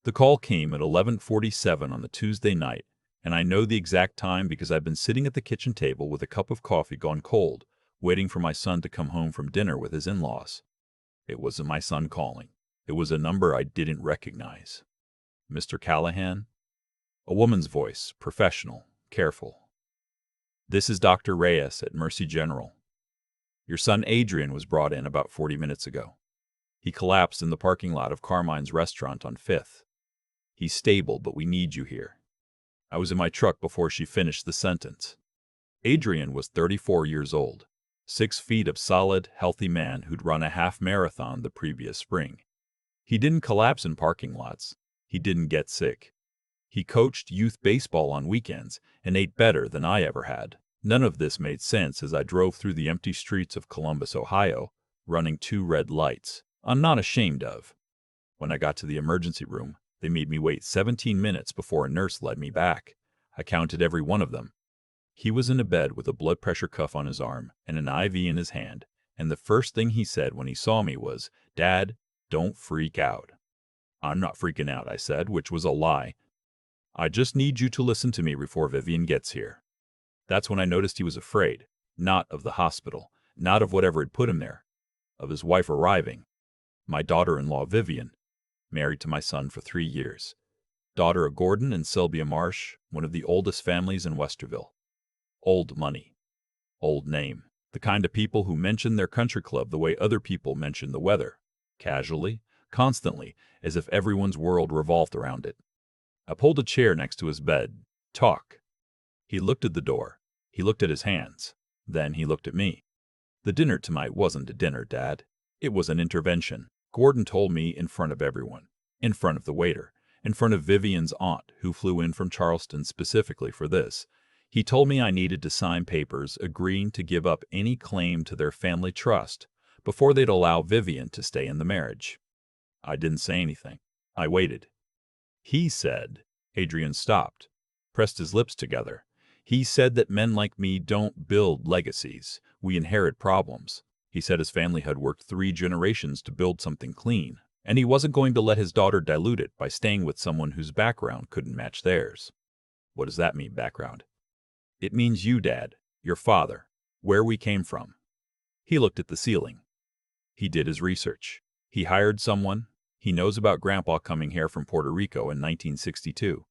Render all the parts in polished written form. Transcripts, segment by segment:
The call came at 11:47 on the Tuesday night, and I know the exact time because I've been sitting at the kitchen table with a cup of coffee gone cold, waiting for my son to come home from dinner with his in-laws. It wasn't my son calling. It was a number I didn't recognize. Mr. Callahan? A woman's voice, professional, careful. This is Dr. Reyes at Mercy General. Your son Adrian was brought in about 40 minutes ago. He collapsed in the parking lot of Carmine's restaurant on 5th. He's stable, but we need you here. I was in my truck before she finished the sentence. Adrian was 34 years old, 6 feet of solid, healthy man who'd run a half marathon the previous spring. He didn't collapse in parking lots. He didn't get sick. He coached youth baseball on weekends and ate better than I ever had. None of this made sense as I drove through the empty streets of Columbus, Ohio, running 2 red lights I'm not ashamed of. When I got to the emergency room, they made me wait 17 minutes before a nurse led me back. I counted every one of them. He was in a bed with a blood pressure cuff on his arm and an IV in his hand, and the first thing he said when he saw me was, "Dad, don't freak out." "I'm not freaking out," I said, which was a lie. "I just need you to listen to me before Vivian gets here." That's when I noticed he was afraid, not of the hospital, not of whatever had put him there, of his wife arriving. My daughter-in-law, Vivian, married to my son for 3 years. Daughter of Gordon and Sylvia Marsh, one of the oldest families in Westerville. Old money. Old name. The kind of people who mention their country club the way other people mention the weather. Casually, constantly, as if everyone's world revolved around it. I pulled a chair next to his bed. "Talk." He looked at the door. He looked at his hands. Then he looked at me. "The dinner tonight wasn't a dinner, Dad. It was an intervention. Gordon told me in front of everyone. In front of the waiter. In front of Vivian's aunt, who flew in from Charleston specifically for this. He told me I needed to sign papers agreeing to give up any claim to their family trust before they'd allow Vivian to stay in the marriage." I didn't say anything. I waited. "He said," Adrian stopped, pressed his lips together. "He said that men like me don't build legacies. We inherit problems. He said his family had worked 3 generations to build something clean, and he wasn't going to let his daughter dilute it by staying with someone whose background couldn't match theirs." "What does that mean, background?" "It means you, Dad, your father, where we came from." He looked at the ceiling. He did his research. He hired someone. He knows about Grandpa coming here from Puerto Rico in 1962.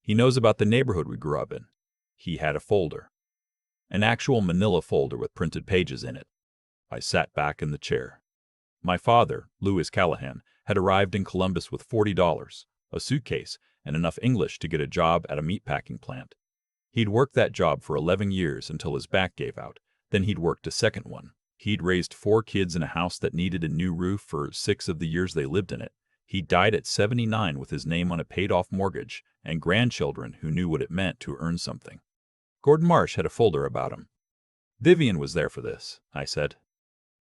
He knows about the neighborhood we grew up in. He had a folder. An actual manila folder with printed pages in it. I sat back in the chair. My father, Louis Callahan, had arrived in Columbus with $40, a suitcase, and enough English to get a job at a meatpacking plant. He'd worked that job for 11 years until his back gave out. Then he'd worked a second one. He'd raised 4 kids in a house that needed a new roof for 6 of the years they lived in it. He died at 79 with his name on a paid-off mortgage and grandchildren who knew what it meant to earn something. Gordon Marsh had a folder about him. "Vivian was there for this," I said.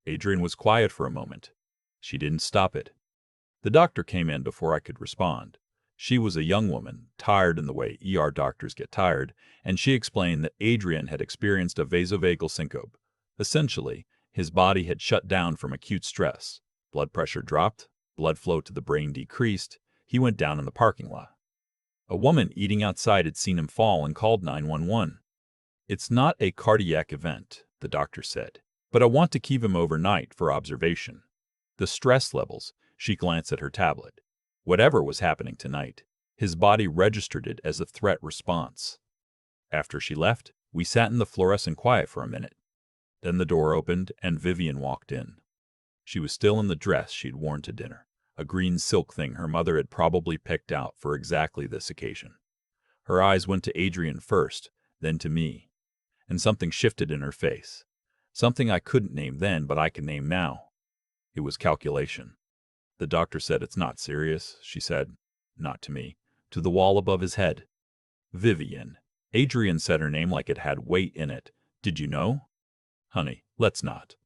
Adrian was quiet for a moment. She didn't stop it. The doctor came in before I could respond. She was a young woman, tired in the way ER doctors get tired, and she explained that Adrian had experienced a vasovagal syncope. Essentially, his body had shut down from acute stress. Blood pressure dropped, blood flow to the brain decreased. He went down in the parking lot. A woman eating outside had seen him fall and called 911. "It's not a cardiac event," the doctor said, "but I want to keep him overnight for observation. The stress levels," she glanced at her tablet. "Whatever was happening tonight, his body registered it as a threat response." After she left, we sat in the fluorescent quiet for a minute. Then the door opened and Vivian walked in. She was still in the dress she'd worn to dinner, a green silk thing her mother had probably picked out for exactly this occasion. Her eyes went to Adrian first, then to me, and something shifted in her face. Something I couldn't name then, but I can name now. It was calculation. "The doctor said it's not serious," she said, not to me, to the wall above his head. "Vivian." Adrian said her name like it had weight in it. "Did you know?" "Honey, let's not."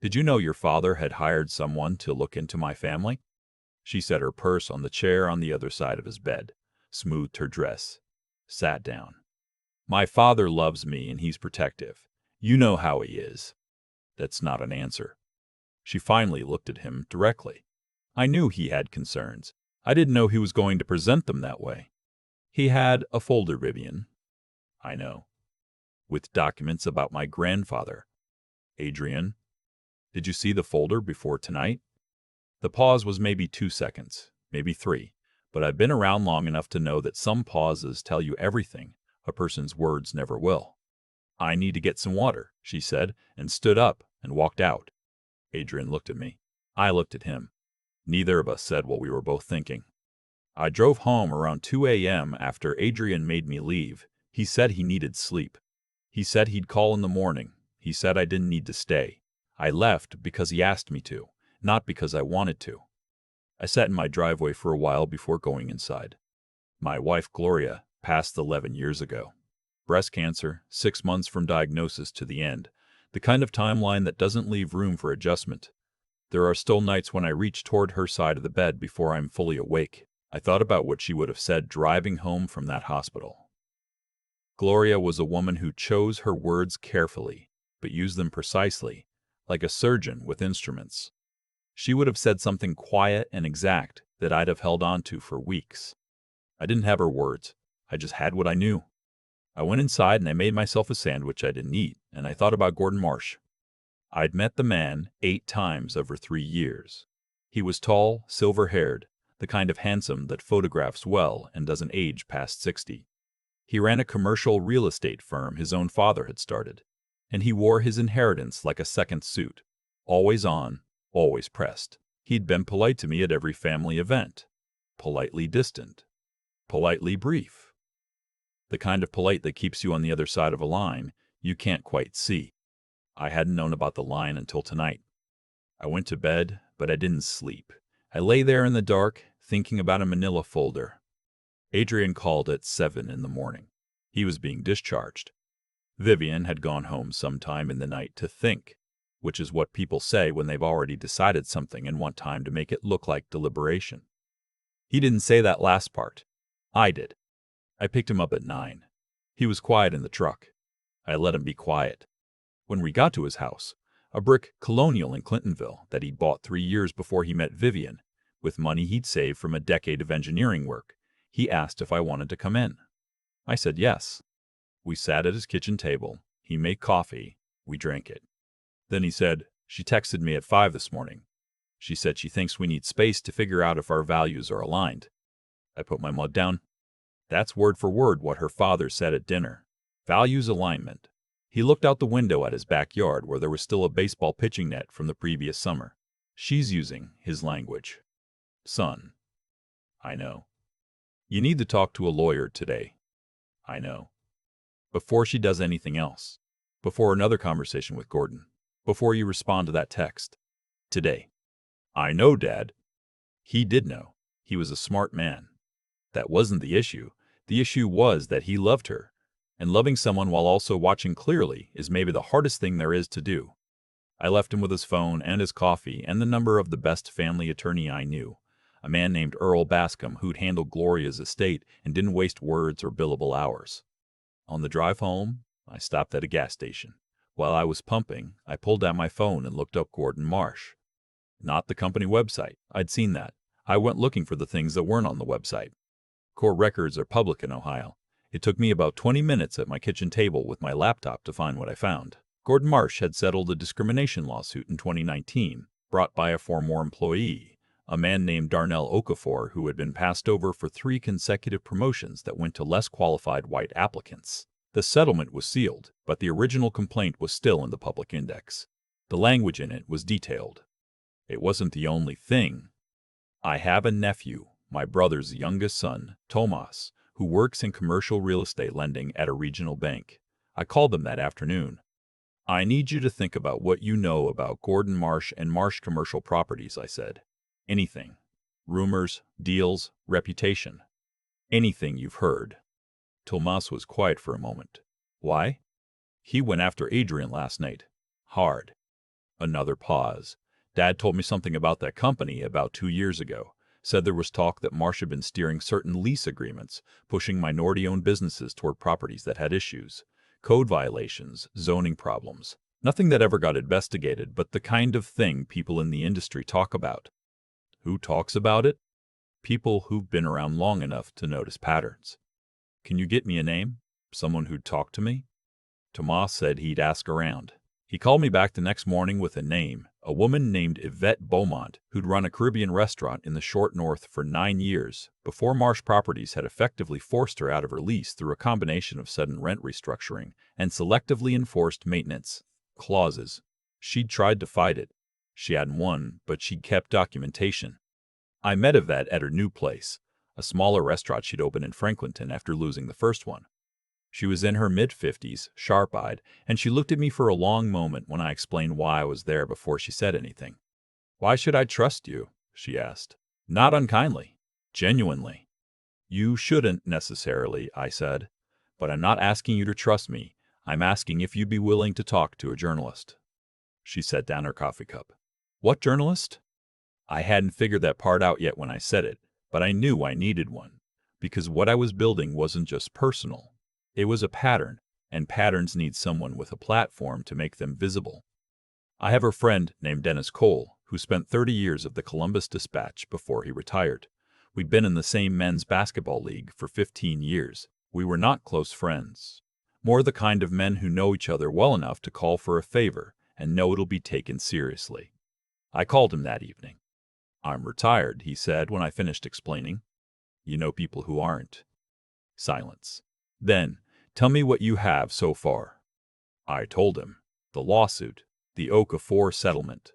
"Did you know your father had hired someone to look into my family?" She set her purse on the chair on the other side of his bed, smoothed her dress, sat down. "My father loves me and he's protective. You know how he is." "That's not an answer." She finally looked at him directly. I knew he had concerns. I didn't know he was going to present them that way. He had a folder, Vivian. I know. With documents about my grandfather. Adrian, did you see the folder before tonight? The pause was maybe 2 seconds, maybe 3, but I've been around long enough to know that some pauses tell you everything a person's words never will. I need to get some water, she said, and stood up and walked out. Adrian looked at me. I looked at him. Neither of us said what we were both thinking. I drove home around 2 a.m. after Adrian made me leave. He said he needed sleep. He said he'd call in the morning. He said I didn't need to stay. I left because he asked me to, not because I wanted to. I sat in my driveway for a while before going inside. My wife, Gloria, passed 11 years ago. Breast cancer, 6 months from diagnosis to the end. The kind of timeline that doesn't leave room for adjustment. There are still nights when I reach toward her side of the bed before I'm fully awake. I thought about what she would have said driving home from that hospital. Gloria was a woman who chose her words carefully, but used them precisely, like a surgeon with instruments. She would have said something quiet and exact that I'd have held on to for weeks. I didn't have her words. I just had what I knew. I went inside and I made myself a sandwich I didn't eat, and I thought about Gordon Marsh. I'd met the man 8 times over 3 years. He was tall, silver-haired, the kind of handsome that photographs well and doesn't age past 60. He ran a commercial real estate firm his own father had started, and he wore his inheritance like a second suit, always on, always pressed. He'd been polite to me at every family event, politely distant, politely brief. The kind of polite that keeps you on the other side of a line you can't quite see. I hadn't known about the line until tonight. I went to bed, but I didn't sleep. I lay there in the dark, thinking about a manila folder. Adrian called at 7 in the morning. He was being discharged. Vivian had gone home sometime in the night to think, which is what people say when they've already decided something and want time to make it look like deliberation. He didn't say that last part. I did. I picked him up at 9. He was quiet in the truck. I let him be quiet. When we got to his house, a brick colonial in Clintonville that he'd bought 3 years before he met Vivian, with money he'd saved from a decade of engineering work, he asked if I wanted to come in. I said yes. We sat at his kitchen table. He made coffee. We drank it. Then he said, "She texted me at 5 this morning. She said she thinks we need space to figure out if our values are aligned." I put my mug down. That's word for word what her father said at dinner. Values alignment. He looked out the window at his backyard where there was still a baseball pitching net from the previous summer. She's using his language. Son. I know. You need to talk to a lawyer today. I know. Before she does anything else. Before another conversation with Gordon. Before you respond to that text. Today. I know, Dad. He did know. He was a smart man. That wasn't the issue. The issue was that he loved her. And loving someone while also watching clearly is maybe the hardest thing there is to do. I left him with his phone and his coffee and the number of the best family attorney I knew, a man named Earl Bascom who'd handled Gloria's estate and didn't waste words or billable hours. On the drive home, I stopped at a gas station. While I was pumping, I pulled out my phone and looked up Gordon Marsh. Not the company website. I'd seen that. I went looking for the things that weren't on the website. Core records are public in Ohio. It took me about 20 minutes at my kitchen table with my laptop to find what I found. Gordon Marsh had settled a discrimination lawsuit in 2019, brought by a former employee, a man named Darnell Okafor, who had been passed over for 3 consecutive promotions that went to less qualified white applicants. The settlement was sealed, but the original complaint was still in the public index. The language in it was detailed. It wasn't the only thing. I have a nephew, my brother's youngest son, Tomas, who works in commercial real estate lending at a regional bank. I called them that afternoon. I need you to think about what you know about Gordon Marsh and Marsh Commercial Properties, I said. Anything. Rumors, deals, reputation. Anything you've heard. Tomas was quiet for a moment. Why? He went after Adrian last night. Hard. Another pause. Dad told me something about that company about 2 years ago. Said there was talk that Marsh had been steering certain lease agreements, pushing minority-owned businesses toward properties that had issues. Code violations, zoning problems. Nothing that ever got investigated, but the kind of thing people in the industry talk about. Who talks about it? People who've been around long enough to notice patterns. Can you get me a name? Someone who'd talk to me? Tomas said he'd ask around. He called me back the next morning with a name, a woman named Yvette Beaumont, who'd run a Caribbean restaurant in the short north for 9 years, before Marsh Properties had effectively forced her out of her lease through a combination of sudden rent restructuring and selectively enforced maintenance clauses. She'd tried to fight it. She hadn't won, but she'd kept documentation. I met Yvette at her new place, a smaller restaurant she'd opened in Franklinton after losing the first one. She was in her mid-50s, sharp-eyed, and she looked at me for a long moment when I explained why I was there before she said anything. "Why should I trust you?" she asked. Not unkindly. Genuinely. "You shouldn't necessarily," I said. "But I'm not asking you to trust me. I'm asking if you'd be willing to talk to a journalist." She set down her coffee cup. "What journalist?" I hadn't figured that part out yet when I said it, but I knew I needed one. Because what I was building wasn't just personal. It was a pattern, and patterns need someone with a platform to make them visible. I have a friend named Dennis Cole, who spent 30 years at the Columbus Dispatch before he retired. We'd been in the same men's basketball league for 15 years. We were not close friends. More the kind of men who know each other well enough to call for a favor and know it'll be taken seriously. I called him that evening. "I'm retired," he said when I finished explaining. "You know people who aren't." Silence. Then, "Tell me what you have so far." I told him. The lawsuit, the Okafor settlement,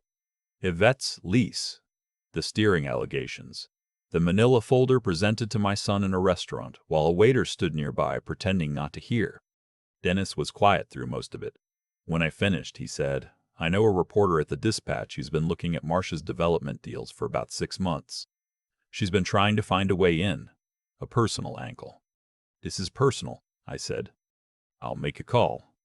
Yvette's lease, the steering allegations, the manila folder presented to my son in a restaurant while a waiter stood nearby pretending not to hear. Dennis was quiet through most of it. When I finished, he said, "I know a reporter at the Dispatch who's been looking at Marsh's development deals for about 6 months. She's been trying to find a way in, a personal angle." "This is personal," I said. "I'll make a call."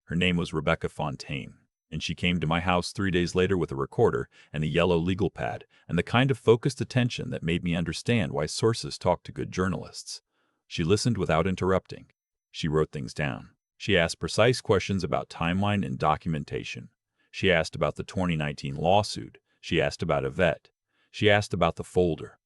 Her name was Rebecca Fontaine, and she came to my house 3 days later with a recorder and a yellow legal pad and the kind of focused attention that made me understand why sources talk to good journalists. She listened without interrupting. She wrote things down. She asked precise questions about timeline and documentation. She asked about the 2019 lawsuit. She asked about Yvette. She asked about the folder.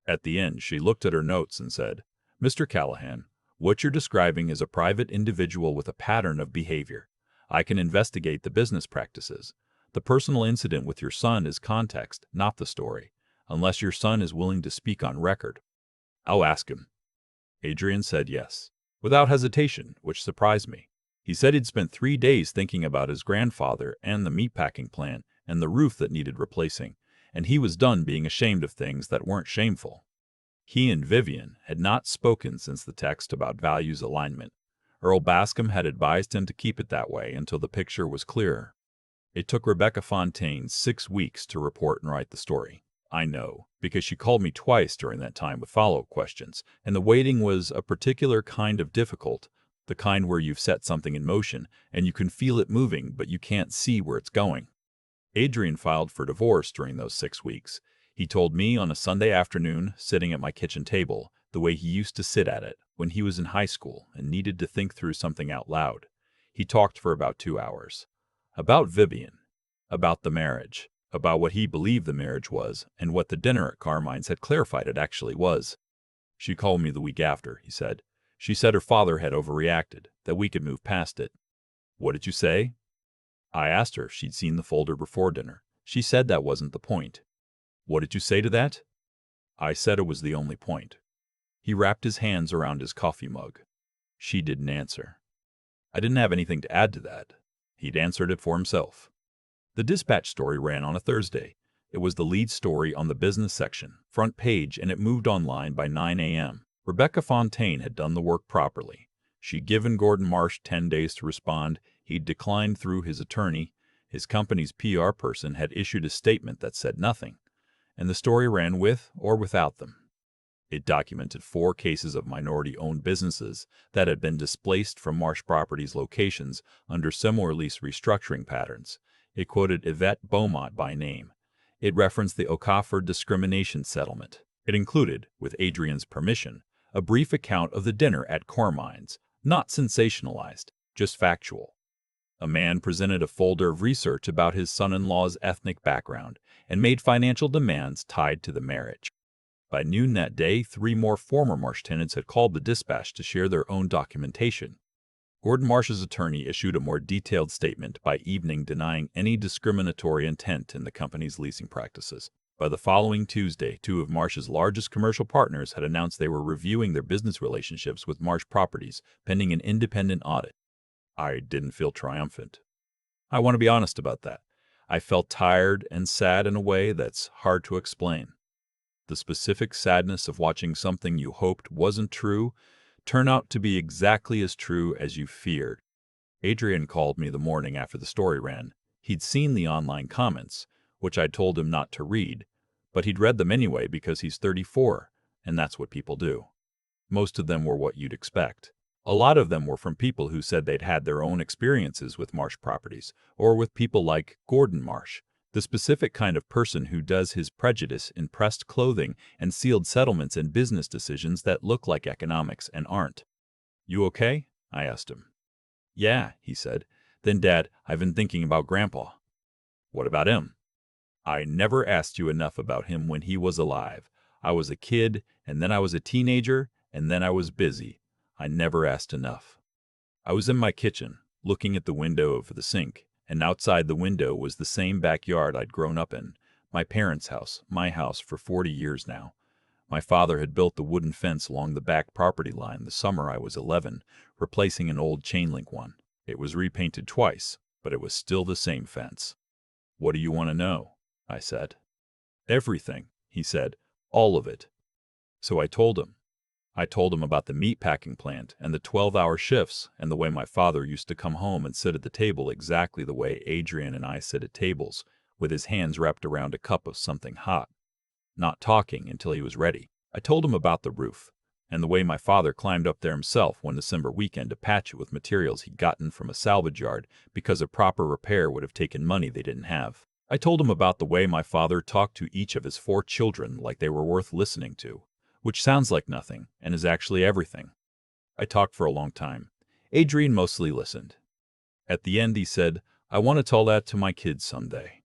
At the end, she looked at her notes and said, "Mr. Callahan, what you're describing is a private individual with a pattern of behavior. I can investigate the business practices. The personal incident with your son is context, not the story, unless your son is willing to speak on record." "I'll ask him." Adrian said yes, without hesitation, which surprised me. He said he'd spent 3 days thinking about his grandfather and the meatpacking plant and the roof that needed replacing, and he was done being ashamed of things that weren't shameful. He and Vivian had not spoken since the text about values alignment. Earl Bascom had advised him to keep it that way until the picture was clearer. It took Rebecca Fontaine 6 weeks to report and write the story. I know, because she called me twice during that time with follow-up questions, and the waiting was a particular kind of difficult, the kind where you've set something in motion and you can feel it moving but you can't see where it's going. Adrian filed for divorce during those 6 weeks. He told me on a Sunday afternoon, sitting at my kitchen table, the way he used to sit at it when he was in high school and needed to think through something out loud. He talked for about 2 hours. About Vivian, about the marriage, about what he believed the marriage was, and what the dinner at Carmine's had clarified it actually was. "She called me the week after," he said. "She said her father had overreacted, that we could move past it." "What did you say?" I asked her if she'd seen the folder before dinner. She said that wasn't the point. "What did you say to that?" I said it was the only point. He wrapped his hands around his coffee mug. She didn't answer. I didn't have anything to add to that. He'd answered it for himself. The Dispatch story ran on a Thursday. It was the lead story on the business section, front page, and it moved online by 9 a.m. Rebecca Fontaine had done the work properly. She'd given Gordon Marsh 10 days to respond. He'd declined through his attorney. His company's PR person had issued a statement that said nothing. And the story ran with or without them. It documented 4 cases of minority-owned businesses that had been displaced from Marsh Properties locations under similar lease restructuring patterns. It quoted Yvette Beaumont by name. It referenced the Okafor discrimination settlement. It included, with Adrian's permission, a brief account of the dinner at Carmine's, not sensationalized, just factual. A man presented a folder of research about his son-in-law's ethnic background and made financial demands tied to the marriage. By noon that day, 3 more former Marsh tenants had called the dispatch to share their own documentation. Gordon Marsh's attorney issued a more detailed statement by evening denying any discriminatory intent in the company's leasing practices. By the following Tuesday, 2 of Marsh's largest commercial partners had announced they were reviewing their business relationships with Marsh Properties, pending an independent audit. I didn't feel triumphant. I want to be honest about that. I felt tired and sad in a way that's hard to explain. The specific sadness of watching something you hoped wasn't true turn out to be exactly as true as you feared. Adrian called me the morning after the story ran. He'd seen the online comments, which I'd told him not to read, but he'd read them anyway because he's 34, and that's what people do. Most of them were what you'd expect. A lot of them were from people who said they'd had their own experiences with Marsh Properties, or with people like Gordon Marsh, the specific kind of person who does his prejudice in pressed clothing and sealed settlements and business decisions that look like economics and aren't. "You okay?" I asked him. "Yeah," he said. "Then, Dad, I've been thinking about Grandpa." "What about him?" "I never asked you enough about him when he was alive. I was a kid, and then I was a teenager, and then I was busy. I never asked enough." I was in my kitchen, looking at the window over the sink, and outside the window was the same backyard I'd grown up in, my parents' house, my house for 40 years now. My father had built the wooden fence along the back property line the summer I was 11, replacing an old chain-link one. It was repainted twice, but it was still the same fence. "What do you want to know?" I said. "Everything," he said, "all of it." So I told him. I told him about the meatpacking plant and the 12-hour shifts and the way my father used to come home and sit at the table exactly the way Adrian and I sit at tables, with his hands wrapped around a cup of something hot, not talking until he was ready. I told him about the roof, and the way my father climbed up there himself one December weekend to patch it with materials he'd gotten from a salvage yard because a proper repair would have taken money they didn't have. I told him about the way my father talked to each of his 4 children like they were worth listening to, which sounds like nothing and is actually everything. I talked for a long time. Adrian mostly listened. At the end he said, "I want to tell that to my kids someday."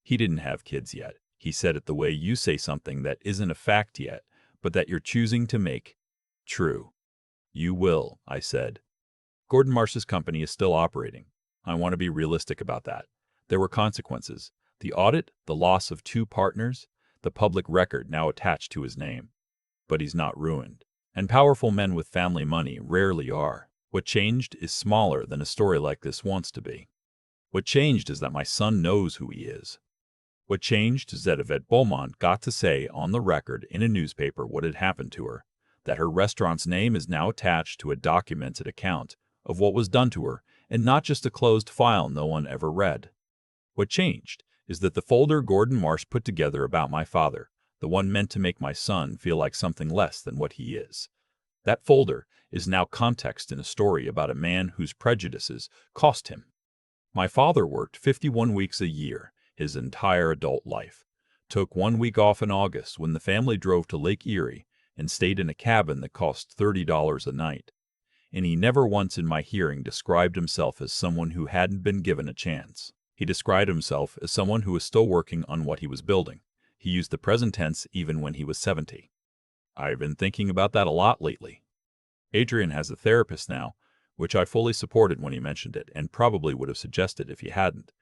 He didn't have kids yet. He said it the way you say something that isn't a fact yet, but that you're choosing to make true. "You will," I said. Gordon Marsh's company is still operating. I want to be realistic about that. There were consequences. The audit, the loss of 2 partners, the public record now attached to his name. But he's not ruined. And powerful men with family money rarely are. What changed is smaller than a story like this wants to be. What changed is that my son knows who he is. What changed is that Yvette Beaumont got to say on the record in a newspaper what had happened to her, that her restaurant's name is now attached to a documented account of what was done to her, and not just a closed file no one ever read. What changed is that the folder Gordon Marsh put together about my father, the one meant to make my son feel like something less than what he is, that folder is now context in a story about a man whose prejudices cost him. My father worked 51 weeks a year his entire adult life, took 1 week off in August when the family drove to Lake Erie and stayed in a cabin that cost $30 a night. And he never once in my hearing described himself as someone who hadn't been given a chance. He described himself as someone who was still working on what he was building. He used the present tense even when he was 70. I've been thinking about that a lot lately. Adrian has a therapist now, which I fully supported when he mentioned it, and probably would have suggested if he hadn't.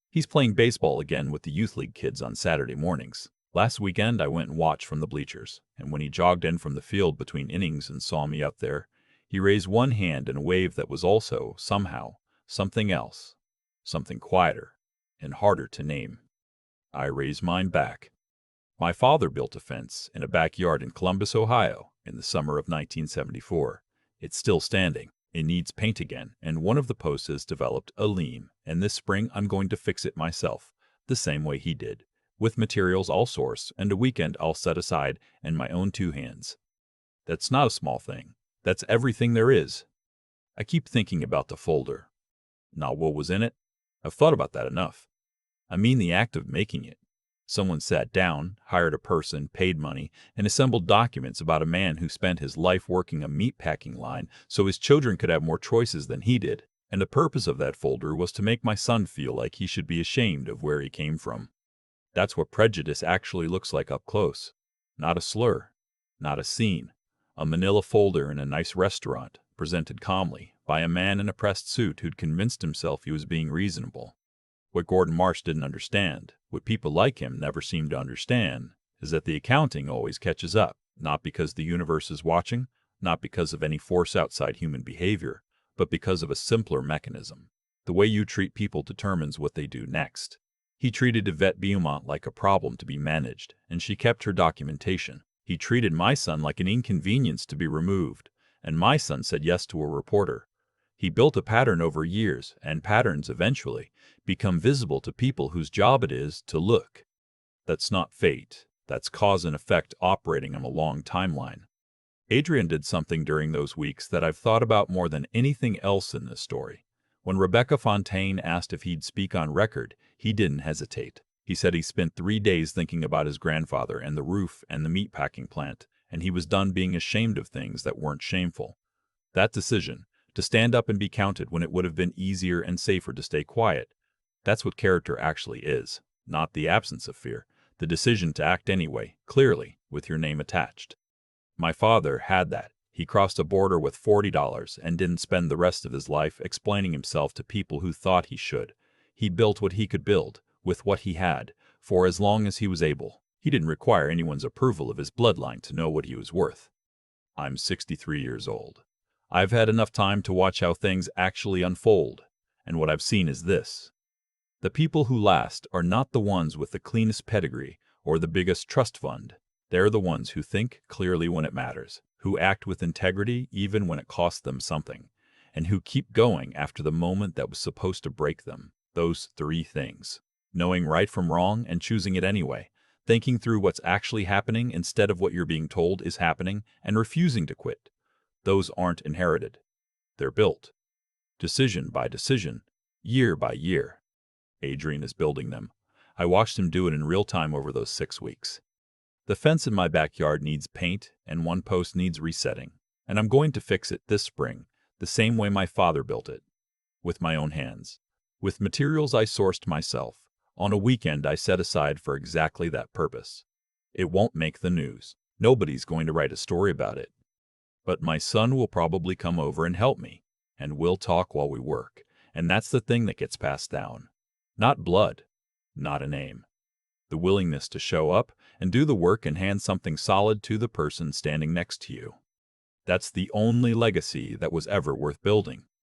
He's playing baseball again with the youth league kids on Saturday mornings. Last weekend I went and watched from the bleachers, and when he jogged in from the field between innings and saw me up there, he raised one hand in a wave that was also, somehow, something else, something quieter and harder to name. I raised mine back. My father built a fence in a backyard in Columbus, Ohio, in the summer of 1974. It's still standing. It needs paint again, and one of the posts has developed a leam, and this spring I'm going to fix it myself, the same way he did, with materials I'll source and a weekend I'll set aside and my own 2 hands. That's not a small thing. That's everything there is. I keep thinking about the folder. Not what was in it. I've thought about that enough. I mean the act of making it. Someone sat down, hired a person, paid money, and assembled documents about a man who spent his life working a meatpacking line so his children could have more choices than he did. And the purpose of that folder was to make my son feel like he should be ashamed of where he came from. That's what prejudice actually looks like up close. Not a slur, not a scene. A manila folder in a nice restaurant, presented calmly, by a man in a pressed suit who'd convinced himself he was being reasonable. What Gordon Marsh didn't understand, what people like him never seem to understand, is that the accounting always catches up, not because the universe is watching, not because of any force outside human behavior, but because of a simpler mechanism. The way you treat people determines what they do next. He treated Yvette Beaumont like a problem to be managed, and she kept her documentation. He treated my son like an inconvenience to be removed, and my son said yes to a reporter. He built a pattern over years, and patterns, eventually, become visible to people whose job it is to look. That's not fate. That's cause and effect operating on a long timeline. Adrian did something during those weeks that I've thought about more than anything else in this story. When Rebecca Fontaine asked if he'd speak on record, he didn't hesitate. He said he spent 3 days thinking about his grandfather and the roof and the meatpacking plant, and he was done being ashamed of things that weren't shameful. That decision, to stand up and be counted when it would have been easier and safer to stay quiet, that's what character actually is, not the absence of fear, the decision to act anyway, clearly, with your name attached. My father had that. He crossed a border with $40 and didn't spend the rest of his life explaining himself to people who thought he should. He built what he could build, with what he had, for as long as he was able. He didn't require anyone's approval of his bloodline to know what he was worth. I'm 63 years old. I've had enough time to watch how things actually unfold, and what I've seen is this. The people who last are not the ones with the cleanest pedigree or the biggest trust fund. They're the ones who think clearly when it matters, who act with integrity even when it costs them something, and who keep going after the moment that was supposed to break them. Those 3 things. Knowing right from wrong and choosing it anyway, thinking through what's actually happening instead of what you're being told is happening, and refusing to quit. Those aren't inherited. They're built. Decision by decision, year by year. Adrian is building them. I watched him do it in real time over those 6 weeks. The fence in my backyard needs paint, and one post needs resetting, and I'm going to fix it this spring, the same way my father built it, with my own hands, with materials I sourced myself, on a weekend I set aside for exactly that purpose. It won't make the news. Nobody's going to write a story about it. But my son will probably come over and help me, and we'll talk while we work, and that's the thing that gets passed down. Not blood, not a name. The willingness to show up and do the work and hand something solid to the person standing next to you. That's the only legacy that was ever worth building.